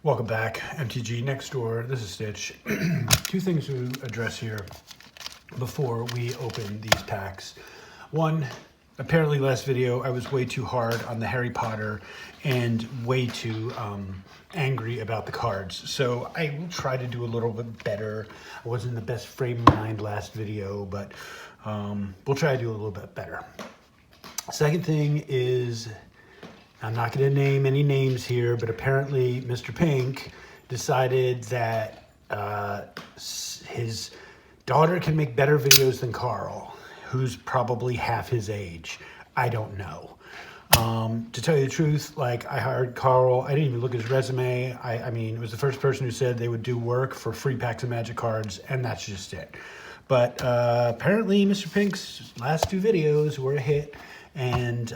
Welcome back, MTG Next Door. This is Stitch. Two things to address here before we open these packs. One, apparently last video I was way too hard on the Harry Potter and way too angry about the cards. So I will try to do a little bit better. I wasn't in the best frame of mind last video, but we'll try to do a little bit better. Second thing is, I'm not going to name any names here, but apparently Mr. Pink decided that his daughter can make better videos than Carl, who's probably half his age. I don't know. To tell you the truth, like, I hired Carl. I didn't even look at his resume. I mean, it was the first person who said they would do work for free packs of Magic cards, and that's just it. But apparently Mr. Pink's last two videos were a hit. And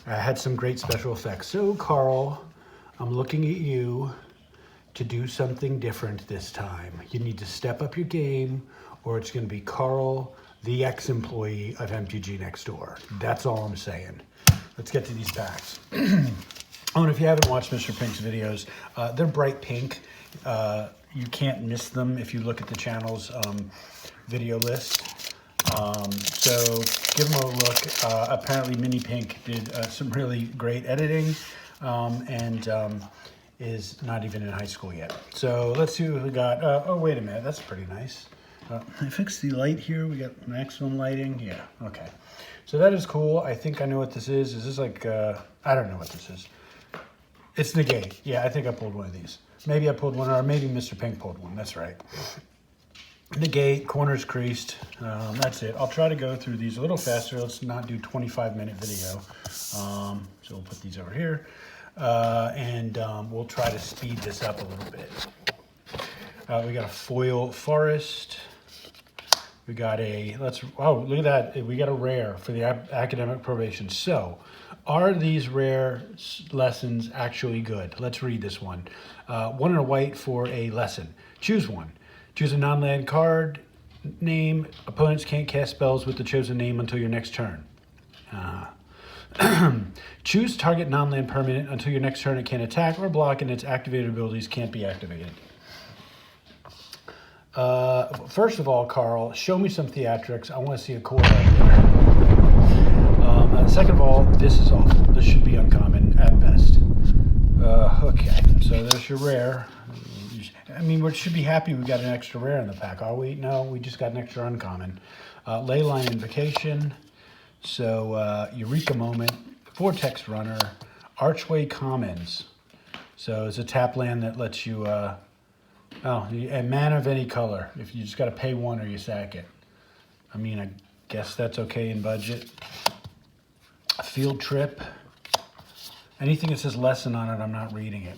I had some great special effects. So, Carl, I'm looking at you to do something different this time. You need to step up your game, or it's going to be Carl, the ex-employee of MTG Next Door. That's all I'm saying. Let's get to these packs. Oh, and if you haven't watched Mr. Pink's videos, they're bright pink. You can't miss them if you look at the channel's video list. So give them a look. Apparently Mini Pink did some really great editing and is not even in high school yet. So let's see what we got. Oh, wait a minute. That's pretty nice. I fixed the light here. We got maximum lighting. Yeah, okay. So that is cool. I think I know what this is. Is this like, I don't know what this is. It's Negate. Yeah, I think I pulled one of these. Maybe I pulled one, or maybe Mr. Pink pulled one. That's right. Negate, corners creased. That's it. I'll try to go through these a little faster. Let's not do 25-minute video. So we'll put these over here. And we'll try to speed this up a little bit. We got a foil forest. We got a, oh, look at that. We got a rare for the academic probation. So, are these rare lessons actually good? Let's read this one. 1 and a white for a lesson. Choose one. Choose a non-land card name. Opponents can't cast spells with the chosen name until your next turn. Choose target non-land permanent. Until your next turn it can't attack or block, and its activated abilities can't be activated. First of all, Carl, show me some theatrics. I want to see a core right there. Second of all, this is awful. This should be uncommon at best. Okay, so there's your rare. I mean, we should be happy we got an extra rare in the pack, are we? No, we just got an extra uncommon. Leyline Invocation. So, Eureka Moment. Vortex Runner. Archway Commons. So it's a tap land that lets you, a mana of any color. If you just got to pay one or you sack it. I mean, I guess that's okay in budget. Field Trip. Anything that says lesson on it, I'm not reading it.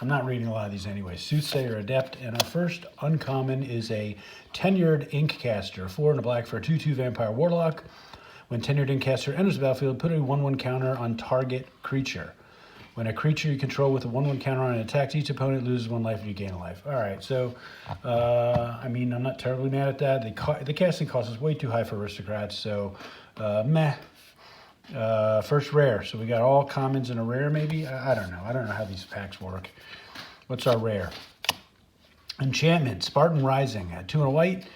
I'm not reading a lot of these anyway. Soothsayer Adept, and our first uncommon is a Tenured Inkcaster. 4 and a black for a 2/2 Vampire Warlock. When Tenured Inkcaster enters the battlefield, put a 1/1 counter on target creature. When a creature you control with a 1/1 counter on it attacks, each opponent loses 1 life and you gain a life. All right, so, I mean, I'm not terribly mad at that. The casting cost is way too high for aristocrats, so meh. First rare, so we got all commons and a rare maybe? I don't know. I don't know how these packs work. What's our rare? Enchantment, Spartan Rising, 2 and a white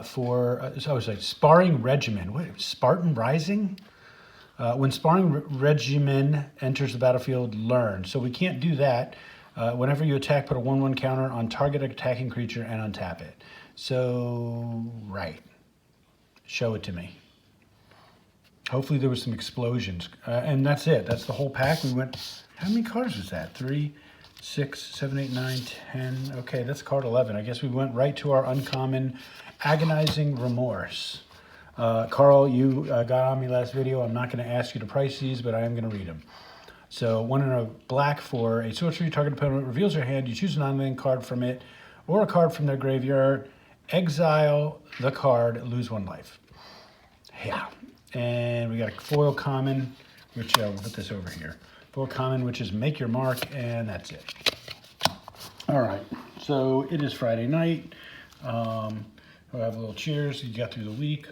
for, I was like, Sparring Regimen. What, Spartan Rising? When Sparring Regimen enters the battlefield, learn. So we can't do that. Whenever you attack, put a 1/1 counter on target attacking creature and untap it. So, right. Show it to me. Hopefully there was some explosions. And that's it. That's the whole pack. We went, how many cards was that? 3, 6, 7, 8, 9, 10. Okay, that's card 11. I guess we went right to our uncommon Agonizing Remorse. Carl, you got on me last video. I'm not going to ask you to price these, but I am going to read them. So 1 and a black for a sorcery. Target opponent reveals their hand. You choose a non-land card from it or a card from their graveyard. Exile the card. Lose 1 life. Yeah. And we got a foil common, which we'll put this over here. Foil common, which is Make Your Mark, and that's it. All right, so it is Friday night. We'll have a little cheers. You got through the week.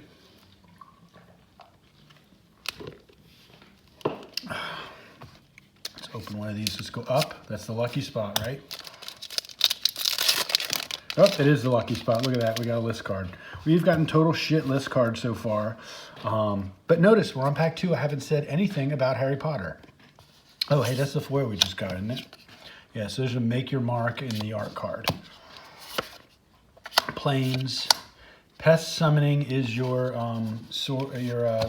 It's Let's open one of these. Let's go up. That's the lucky spot, right? Oh, it is the lucky spot. Look at that. We got a list card. We've gotten total shit list cards so far. But notice, we're on pack 2. I haven't said anything about Harry Potter. Oh, hey, that's the foil we just got, isn't it? Yeah, so there's a make your mark in the art card. Planes. Pest summoning is your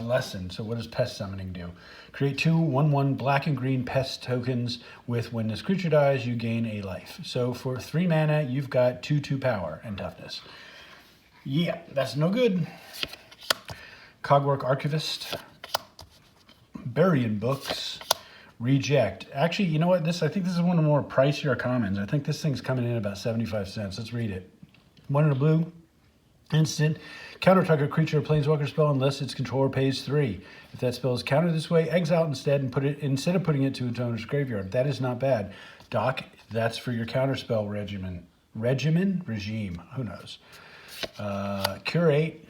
lesson. So what does pest summoning do? Create 2 1/1 black and green pest tokens with when this creature dies, you gain a life. So for 3 mana, you've got 2/2 power and toughness. Yeah, that's no good. Cogwork Archivist. Burying Books. Reject. Actually, you know what? I think this is one of the more pricier commons. I think this thing's coming in about 75 cents. Let's read it. 1 in a blue. Instant. Counter target creature or planeswalker spell unless its controller pays 3. If that spell is countered this way, exile instead and instead of putting it to its owner's graveyard. That is not bad. Doc, that's for your counterspell regime. Who knows? Curate.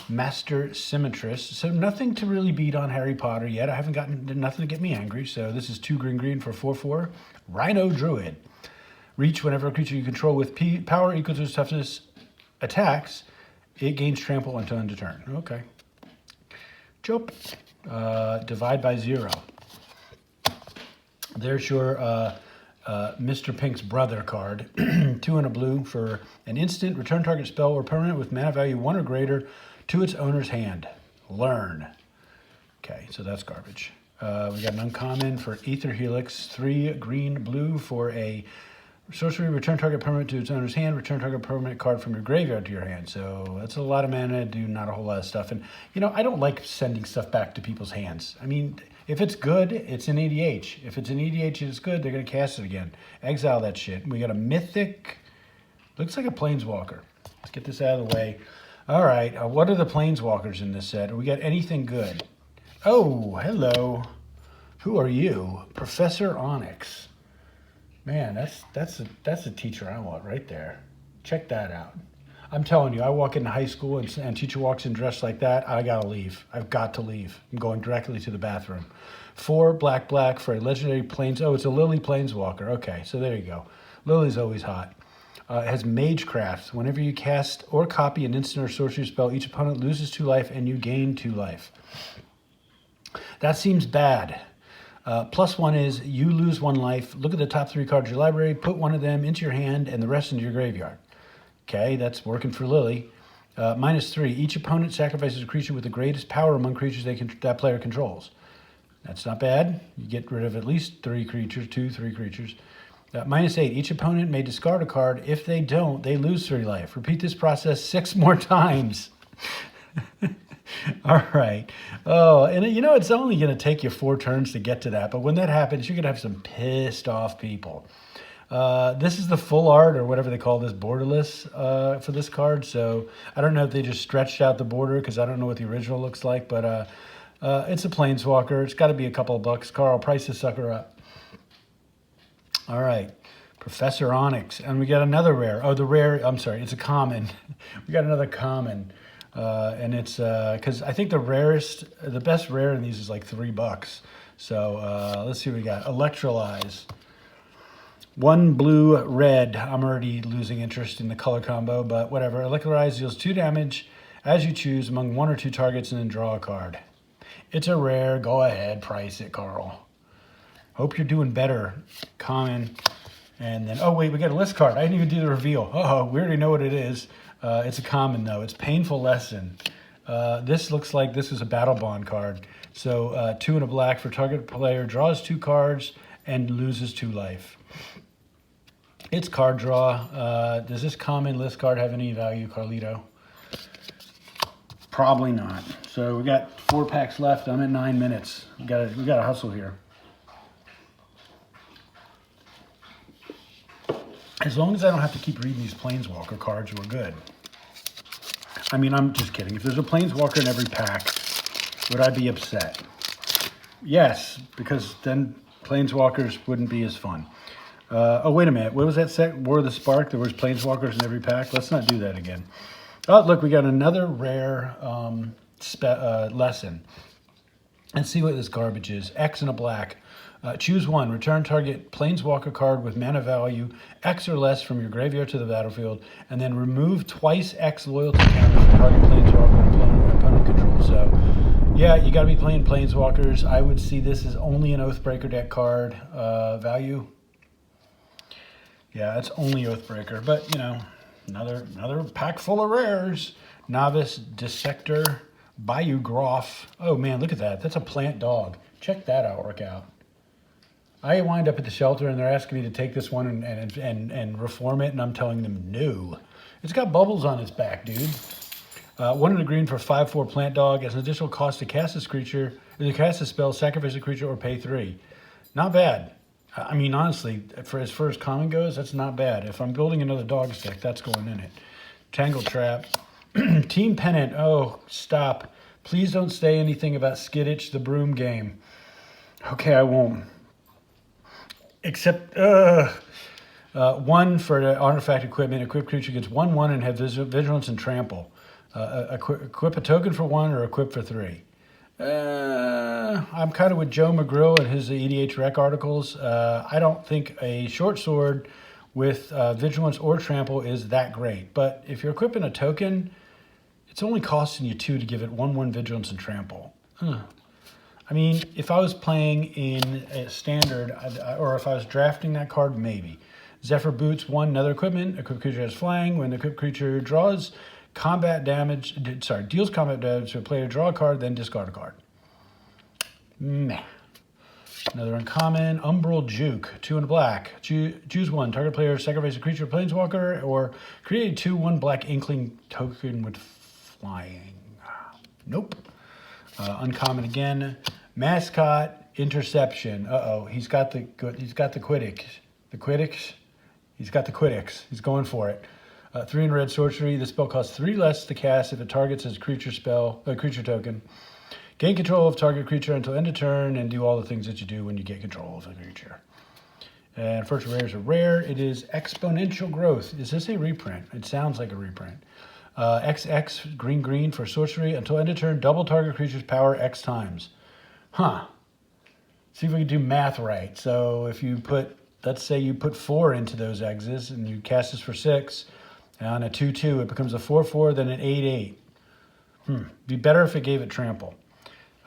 Master Symmetrist. So nothing to really beat on Harry Potter yet. I haven't gotten nothing to get me angry. So this is 2 green for 4/4. Rhino Druid. Reach whenever a creature you control with power equal to its toughness attacks, it gains trample until end of turn. Okay. Chop. Divide by 0. There's your Mr. Pink's brother card. 2 in a blue for an instant. Return target spell or permanent with mana value 1 or greater to its owner's hand. Learn. Okay, so that's garbage. We got an uncommon for Ether Helix. 3 green-blue for a sorcery. Return target permanent to its owner's hand. Return target permanent card from your graveyard to your hand. So that's a lot of mana. Do not a whole lot of stuff. And, you know, I don't like sending stuff back to people's hands. I mean, if it's good, it's an EDH. If it's an EDH and it's good, they're going to cast it again. Exile that shit. We got a Mythic. Looks like a Planeswalker. Let's get this out of the way. All right. What are the Planeswalkers in this set? We got anything good? Oh, hello. Who are you? Professor Onyx. Man, that's a teacher I want right there. Check that out. I'm telling you, I walk into high school and teacher walks in dressed like that, I gotta leave. I've got to leave. I'm going directly to the bathroom. 4 black for a legendary planes. Oh, it's a Lily Planeswalker. Okay, so there you go. Lily's always hot. It has Magecraft. Whenever you cast or copy an instant or sorcery spell, each opponent loses 2 life and you gain 2 life. That seems bad. +1 is you lose 1 life. Look at the top 3 cards of your library. Put 1 of them into your hand and the rest into your graveyard. Okay, that's working for Lily. -3. Each opponent sacrifices a creature with the greatest power among creatures that player controls. That's not bad. You get rid of at least 3 creatures, 3 creatures. -8. Each opponent may discard a card. If they don't, they lose 3 life. Repeat this process 6 more times. All right. Oh, and you know, it's only going to take you 4 turns to get to that. But when that happens, you're going to have some pissed off people. This is the full art or whatever they call this, borderless for this card. So I don't know if they just stretched out the border because I don't know what the original looks like. But it's a Planeswalker. It's got to be a couple of bucks. Carl, price this sucker up. All right. Professor Onyx. And we got another rare. Oh, the rare. I'm sorry. It's a common. We got another common. And it's because I think the best rare in these is like $3. So let's see what we got. Electrolyze. 1 blue, red. I'm already losing interest in the color combo, but whatever. Electrolyze deals 2 damage as you choose among 1 or 2 targets and then draw a card. It's a rare. Go ahead, price it, Carl. Hope you're doing better. Common. And then, oh wait, we got a list card. I didn't even do the reveal. Oh, we already know what it is. It's a common though. It's Painful Lesson. This looks like this is a Battle Bond card. So 2 and a black for target player draws 2 cards and loses 2 life. It's card draw. Does this common list card have any value, Carlito? Probably not. So we got 4 packs left. I'm at 9 minutes. We got to hustle here. As long as I don't have to keep reading these Planeswalker cards, we're good. I mean, I'm just kidding. If there's a Planeswalker in every pack, would I be upset? Yes, because then Planeswalkers wouldn't be as fun. Oh, wait a minute. What was that set? War of the Spark? There was Planeswalkers in every pack? Let's not do that again. Oh, look, we got another rare lesson. Let's see what this garbage is. X and a black. Choose one. Return target Planeswalker card with mana value X or less from your graveyard to the battlefield, and then remove twice X loyalty counters from target Planeswalker and opponent control. So, yeah, you got to be playing Planeswalkers. I would see this as only an Oathbreaker deck card value. Yeah, it's only Oathbreaker, but you know, another pack full of rares. Novice Dissector, Bayou Groff. Oh man, look at that. That's a plant dog. Check that artwork out. I wind up at the shelter and they're asking me to take this one and reform it, and I'm telling them no. It's got bubbles on its back, dude. 1 and a green for 5/4 plant dog. As an additional cost to cast this creature, to cast a spell, sacrifice a creature, or pay 3. Not bad. I mean, honestly, for as far as common goes, that's not bad. If I'm building another dog stick, that's going in it. Tangle Trap. Team Pennant. Oh, stop. Please don't say anything about Skidditch the Broom game. Okay, I won't. Except, 1 for the artifact equipment. Equip creature gets 1/1 and have vigilance and trample. Equip a token for 1 or equip for 3. I'm kind of with Joe McGrill and his EDH Rec articles. I don't think a short sword with vigilance or trample is that great. But if you're equipping a token, it's only costing you 2 to give it 1/1 vigilance and trample. I mean, if I was playing in a standard, or if I was drafting that card, maybe. Zephyr Boots, 1, another equipment. Equipped creature has flying. When the equipped creature deals combat damage to a player, draw a card, then discard a card. Meh. Another uncommon, Umbral Juke, 2 and a black. Choose 1. Target player, sacrifice a creature, planeswalker, or create a 2/1 black inkling token with flying. Nope. Uncommon again. Mascot Interception. He's got the Quiddix. The Quiddix. He's got the Quiddix. He's going for it. 3 in red sorcery. The spell costs 3 less to cast if it targets as creature token. Gain control of target creature until end of turn and do all the things that you do when you get control of the creature. And first rare is a rare. It is Exponential Growth. Is this a reprint? It sounds like a reprint. XX green for sorcery. Until end of turn, double target creature's power X times. Huh. See if we can do math right. So if you put, let's say you put 4 into those X's and you cast this for 6. And on a 2/2, it becomes a 4/4, then an 8/8. Be better if it gave it trample.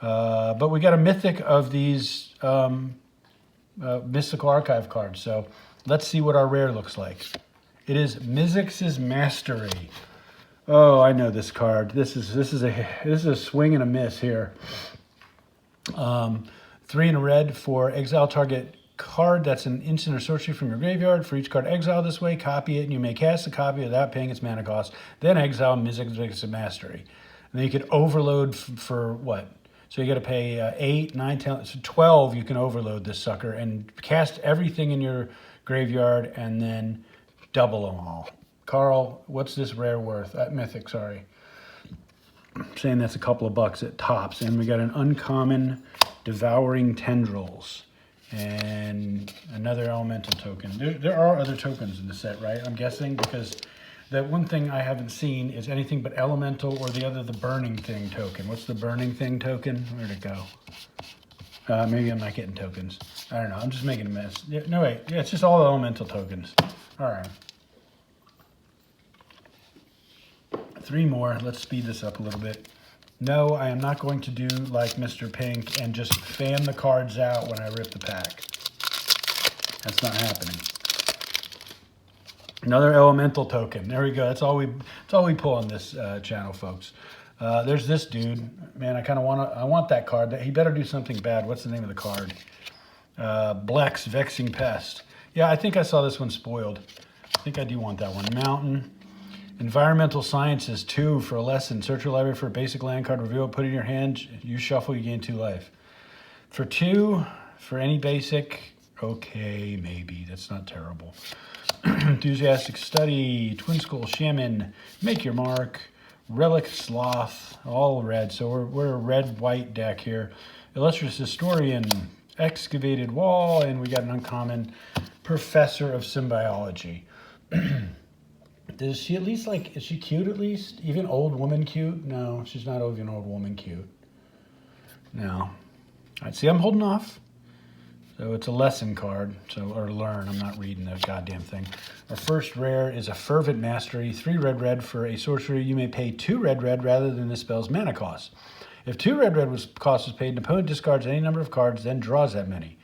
But we got a mythic of these Mystical Archive cards. So let's see what our rare looks like. It is Mizzix's Mastery. Oh, I know this card. This is a swing and a miss here. 3 in a red for exile target card that's an instant or sorcery from your graveyard. For each card exiled this way, copy it, and you may cast a copy without paying its mana cost. Then exile Mizzix's Mastery. And then you could overload for what? So you got to pay 8, 9, 10, so 12. You can overload this sucker and cast everything in your graveyard and then double them all. Carl, what's this rare worth? Mythic, sorry. I'm saying that's a couple of bucks at tops. And we got an uncommon Devouring Tendrils and another elemental token. There are other tokens in the set, right? I'm guessing, because the one thing I haven't seen is anything but elemental or the Burning Thing token. What's the Burning Thing token? Where'd it go? Maybe I'm not getting tokens. I don't know. I'm just making a mess. Yeah, no, wait. Yeah, it's just all elemental tokens. All right. 3 more. Let's speed this up a little bit. No, I am not going to do like Mr. Pink and just fan the cards out when I rip the pack. That's not happening. Another elemental token. There we go. That's all we pull on this channel, folks. There's this dude. Man, I want that card. He better do something bad. What's the name of the card? Blex, Vexing Pest. Yeah, I think I saw this one spoiled. I think I do want that one. Mountain. Environmental Sciences, 2 for a lesson. Search your library for a basic land card, reveal it, put it in your hand, you shuffle, you gain 2 life. For 2, for any basic, okay, maybe. That's not terrible. Enthusiastic Study, Twin Skull Shaman, Make Your Mark, Relic Sloth, all red. So we're a red-white deck here. Illustrious Historian, Excavated Wall, and we got an uncommon Professor of Symbiology. Is she at least is she cute at least? Even old woman cute? No, she's not even old woman cute. No. All right, see, I'm holding off. So it's a lesson card, or learn. I'm not reading the goddamn thing. Our first rare is a Fervent Mastery. 3 red for a sorcery. You may pay 2 red rather than the spell's mana cost. If 2 red cost was paid, an opponent discards any number of cards, then draws that many.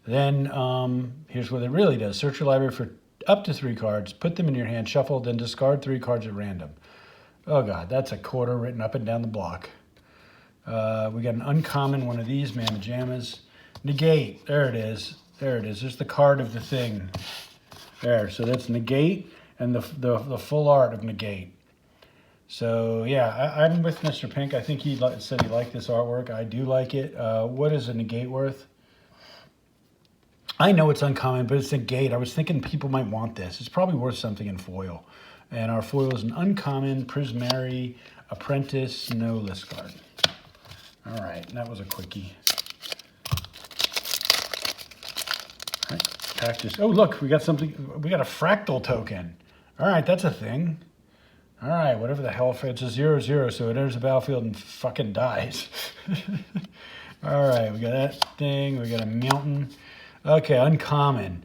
Then here's what it really does. Search your library for up to 3 cards, put them in your hand, shuffle, then discard 3 cards at random. Oh god, that's a quarter written up and down the block. We got an uncommon one of these, Mamma Jammas. Negate, there it is. There it is. There's the card of the thing. There, so that's negate and the full art of negate. So yeah, I'm with Mr. Pink. I think he said he liked this artwork. I do like it. What is a negate worth? I know it's uncommon, but it's negate. I was thinking people might want this. It's probably worth something in foil. And our foil is an uncommon Prismary Apprentice no list card. All right, that was a quickie. All right, Cactus. Oh, look, we got something. We got a fractal token. All right, that's a thing. All right, whatever the hell. It's a 0/0, so it enters the battlefield and fucking dies. All right, we got that thing. We got a mountain. Okay, uncommon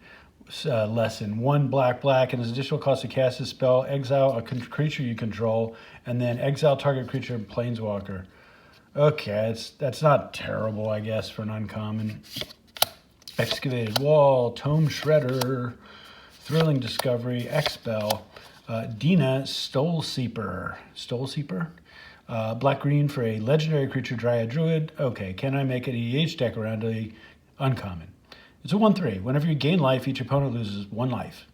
lesson. 1 black, and as additional cost to cast this spell, exile a creature you control, and then exile target creature planeswalker. Okay, that's not terrible, I guess, for an uncommon. Excavated Wall, Tome Shredder, Thrilling Discovery, Expel, Dina, Soulseeper. Black-green for a legendary creature, Dryad Druid. Okay, can I make an EDH deck around a uncommon? It's a 1/3. Whenever you gain life, each opponent loses 1 life.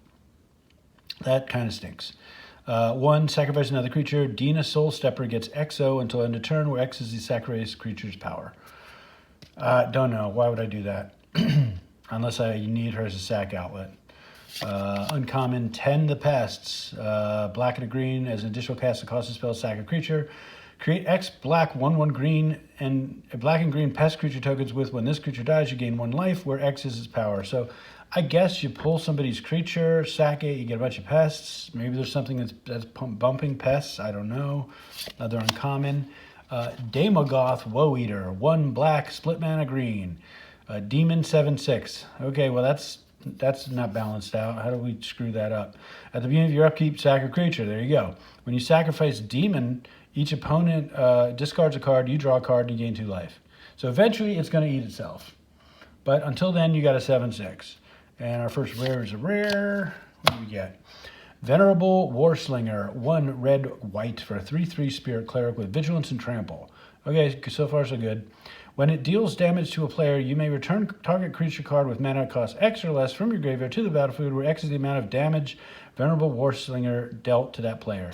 That kind of stinks. 1, sacrifice another creature. Dina Soul Stepper gets XO until end of turn, where X is the sacrificed creature's power. Don't know. Why would I do that? Unless I need her as a sack outlet. Uncommon, Tend the Pests. Black and a green. As an additional cast, the cost of spell, sack a creature. Create X black 1/1 green and black and green pest creature tokens with when this creature dies, you gain 1 life, where X is its power. So I guess you pull somebody's creature, sack it, you get a bunch of pests. Maybe there's something that's bumping pests. I don't know. Another uncommon. Daemogoth Woe Eater. 1 black, split mana green. Demon 7/6. Okay, well that's not balanced out. How do we screw that up? At the beginning of your upkeep, sack a creature. There you go. When you sacrifice Demon, each opponent discards a card, you draw a card, and you gain 2 life. So eventually it's going to eat itself. But until then, you got a 7/6. And our first rare is a rare. What do we get? Venerable Warslinger, 1 red-white for a 3/3 spirit cleric with vigilance and trample. Okay, so far so good. When it deals damage to a player, you may return target creature card with mana cost X or less from your graveyard to the battlefield, where X is the amount of damage Venerable Warslinger dealt to that player.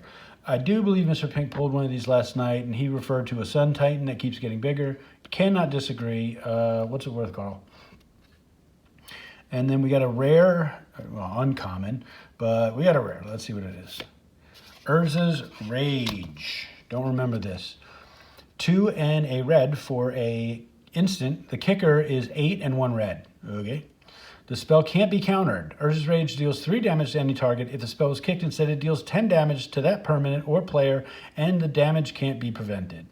I do believe Mr. Pink pulled one of these last night, and he referred to a Sun Titan that keeps getting bigger. Cannot disagree. What's it worth, Carl? And then we got a rare, well, uncommon, but we got a rare. Let's see what it is. Urza's Rage. Don't remember this. 2 and a red for a instant. The kicker is 8 and 1 red. Okay. The spell can't be countered. Urza's Rage deals 3 damage to any target. If the spell is kicked instead, it deals 10 damage to that permanent or player, and the damage can't be prevented.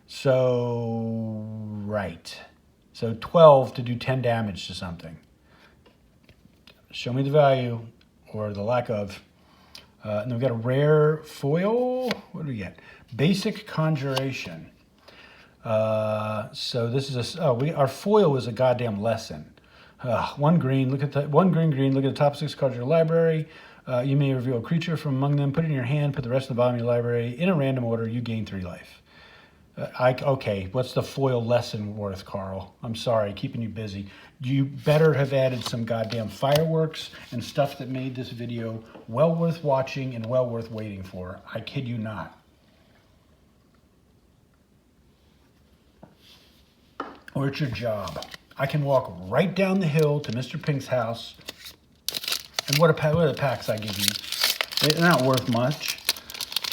So, right. So 12 to do 10 damage to something. Show me the value, or the lack of. And then we've got a rare foil. What do we get? Basic Conjuration. So this is our foil is a goddamn lesson. 1 green, look at the 1 green, look at the top 6 cards of your library. You may reveal a creature from among them, put it in your hand, put the rest of the bottom of your library in a random order, you gain 3 life. Okay, what's the foil lesson worth, Carl? I'm sorry, keeping you busy. You better have added some goddamn fireworks and stuff that made this video well worth watching and well worth waiting for. I kid you not. Or it's your job. I can walk right down the hill to Mr. Pink's house. And what are the packs I give you? They're not worth much.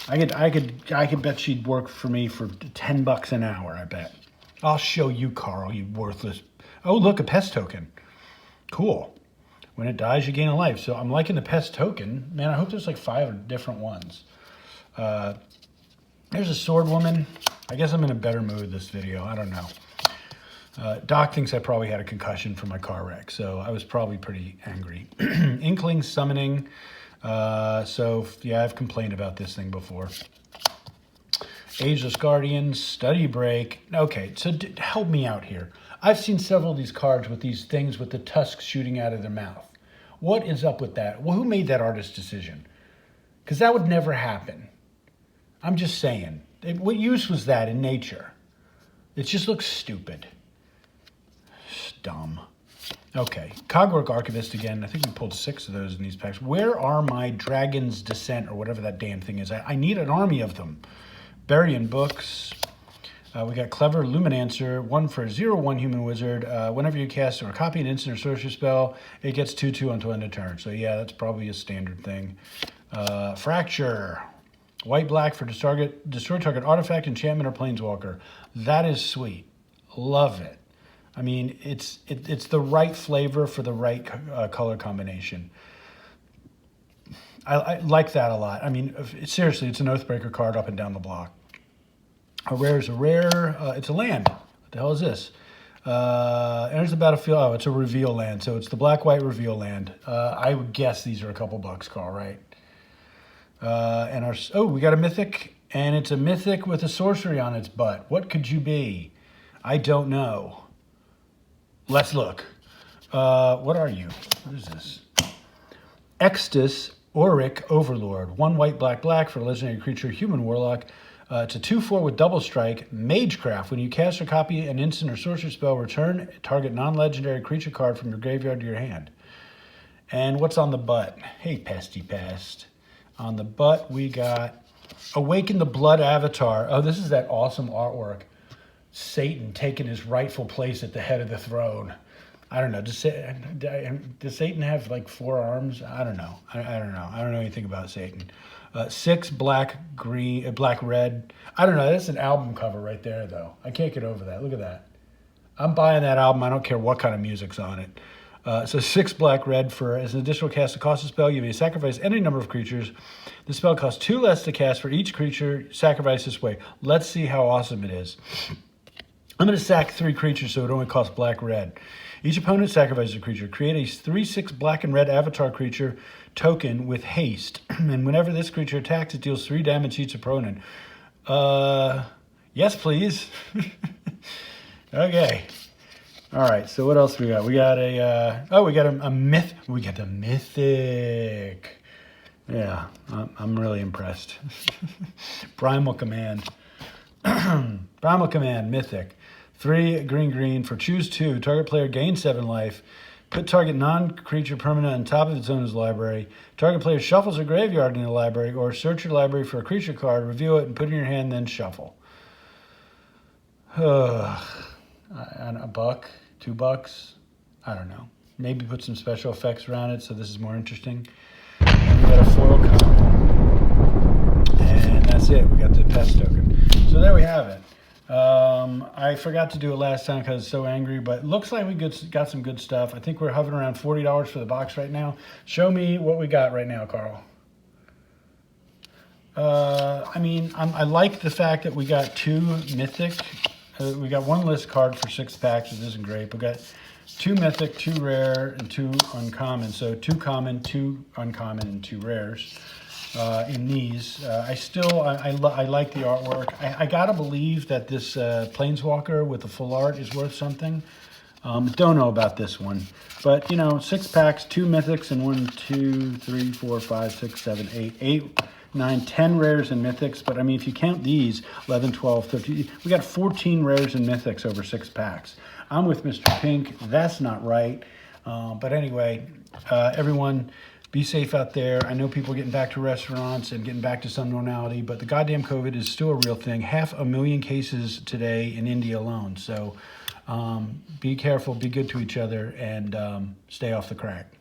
I could bet she'd work for me for $10 an hour, I bet. I'll show you, Carl, you worthless. Oh, look, a pest token. Cool. When it dies, you gain a life. So I'm liking the pest token. Man, I hope there's like 5 different ones. There's a sword woman. I guess I'm in a better mood this video. I don't know. Doc thinks I probably had a concussion from my car wreck, so I was probably pretty angry. Inkling summoning. So, yeah, I've complained about this thing before. Ageless Guardians, Study Break. Okay, so help me out here. I've seen several of these cards with these things with the tusks shooting out of their mouth. What is up with that? Well, who made that artist decision? Because that would never happen. I'm just saying. What use was that in nature? It just looks stupid. It's dumb. Okay, Cogwork Archivist again. I think we pulled 6 of those in these packs. Where are my Dragon's Descent or whatever that damn thing is? I need an army of them. Burying Books. We got Clever Luminancer, 1 for 0/1 human wizard. Whenever you cast or copy an instant or sorcery spell, it gets 2/2 until end of turn. So yeah, that's probably a standard thing. Fracture. White-black for destroy target artifact, enchantment, or planeswalker. That is sweet. Love it. I mean, it's the right flavor for the right color combination. I like that a lot. I mean, seriously, it's an Oathbreaker card up and down the block. A rare is a rare. It's a land. What the hell is this? Enters the battlefield. Oh, it's a reveal land. So it's the black-white reveal land. I would guess these are a couple bucks, Carl, right? We got a mythic, and it's a mythic with a sorcery on its butt. What could you be? I don't know. Let's look. What are you? What is this? Extus Auric Overlord. 1 white, black, black for a legendary creature, human warlock. It's a 2/4 with double strike, Magecraft. When you cast or copy an instant or sorcery spell, return target non-legendary creature card from your graveyard to your hand. And what's on the butt? Hey, pesty pest. On the butt, we got Awaken the Blood Avatar. Oh, this is that awesome artwork. Satan taking his rightful place at the head of the throne. I don't know. Does Satan have like 4 arms? I don't know. I don't know. I don't know anything about Satan. 6 black, green, black, red. I don't know. That's an album cover right there, though. I can't get over that. Look at that. I'm buying that album. I don't care what kind of music's on it. So 6 black, red for as an additional cast to cost a spell. You may sacrifice any number of creatures. The spell costs 2 less to cast for each creature sacrificed this way. Let's see how awesome it is. I'm going to sack 3 creatures so it only costs black, red. Each opponent sacrifices a creature. Create a 3/6 black and red avatar creature token with haste. And whenever this creature attacks, it deals 3 damage to each opponent. Yes, please. Okay. All right, so what else we got? We got we got a myth. We got the mythic. Yeah, I'm really impressed. Primal Command. Primal Command, mythic. 3 green for choose 2. Target player gains 7 life. Put target non-creature permanent on top of its owner's library. Target player shuffles a graveyard in the library or search your library for a creature card, reveal it, and put it in your hand, then shuffle. $1, $2. I don't know. Maybe put some special effects around it so this is more interesting. And we got a foil comp. And that's it. We got the pest token. So there we have it. I forgot to do it last time because I was so angry, but it looks like we got some good stuff. I think we're hovering around $40 for the box right now. Show me what we got right now, Carl. I like the fact that we got 2 mythic. We got 1 list card for 6 packs, which isn't great. We got 2 mythic, 2 rare, and 2 uncommon. So 2 common, 2 uncommon, and 2 rares. In these, I like the artwork. I gotta believe that this Planeswalker with the full art is worth something. Don't know about this one, but 6 packs, 2 mythics, and 1, 2, 3, 4, 5, 6, 7, 8, 9, 10 rares and mythics. But I mean, if you count these, 11, 12, 13, we got 14 rares and mythics over 6 packs. I'm with Mr. Pink. That's not right. But anyway, everyone. Be safe out there. I know people are getting back to restaurants and getting back to some normality, but the goddamn COVID is still a real thing. 500,000 cases today in India alone. So be careful, be good to each other, and stay off the crack.